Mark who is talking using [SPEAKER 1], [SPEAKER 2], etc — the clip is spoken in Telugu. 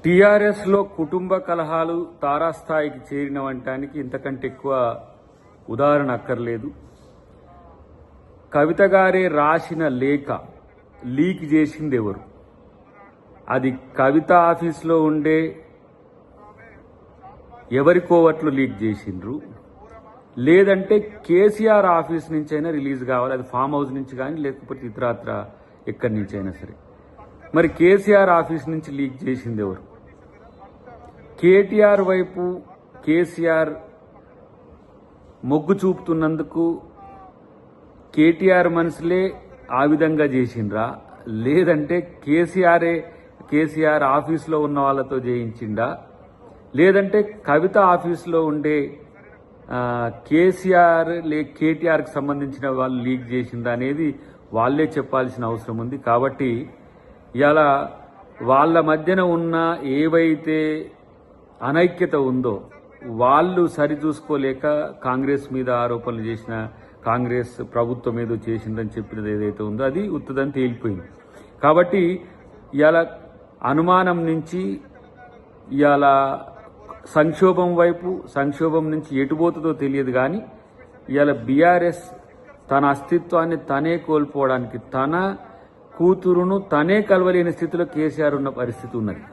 [SPEAKER 1] టీఆర్ఎస్లో కుటుంబ కలహాలు తారాస్థాయికి చేరినవంటానికి ఇంతకంటే ఎక్కువ ఉదాహరణ అక్కర్లేదు. కవిత గారే రాసిన లేఖ లీక్ చేసింది ఎవరు? అది కవిత ఆఫీస్లో ఉండే ఎవరి కోవట్లు లీక్ చేసిండ్రు, లేదంటే కేసీఆర్ ఆఫీస్ నుంచైనా రిలీజ్ కావాలి. అది ఫామ్ హౌస్ నుంచి కానీ లేకపోతే ఇతరత్ర ఎక్కడి నుంచి అయినా సరే. మరి కేసీఆర్ ఆఫీస్ నుంచి లీక్ చేసింది ఎవరు? కేటీఆర్ వైపు కేసీఆర్ మొగ్గు చూపుతున్నందుకు కేటీఆర్ మనసులే ఆ విధంగా చేసిండ్రా, లేదంటే కేసీఆర్ ఆఫీస్లో ఉన్న వాళ్ళతో చేయించిండా, లేదంటే కవిత ఆఫీస్లో ఉండే కేటీఆర్కి సంబంధించిన వాళ్ళు లీక్ చేసిందా అనేది వాళ్ళే చెప్పాల్సిన అవసరం ఉంది. కాబట్టి ఇలా వాళ్ళ మధ్యన ఉన్న ఏవైతే అనైక్యత ఉందో వాళ్ళు సరిచూసుకోలేక కాంగ్రెస్ మీద ఆరోపణలు చేసిన, కాంగ్రెస్ ప్రభుత్వం ఏదో చేసిందని చెప్పినది ఏదైతే ఉందో అది ఉత్తదని తేలిపోయింది. కాబట్టి ఇలా అనుమానం నుంచి ఇలా సంక్షోభం వైపు, సంక్షోభం నుంచి ఎటుపోతుందో తెలియదు. కానీ ఇవాళ బీఆర్ఎస్ తన అస్తిత్వాన్ని తనే కోల్పోవడానికి, తన కూతురును తనే కలవలేని స్థితిలో కేసీఆర్ ఉన్న పరిస్థితి ఉన్నది.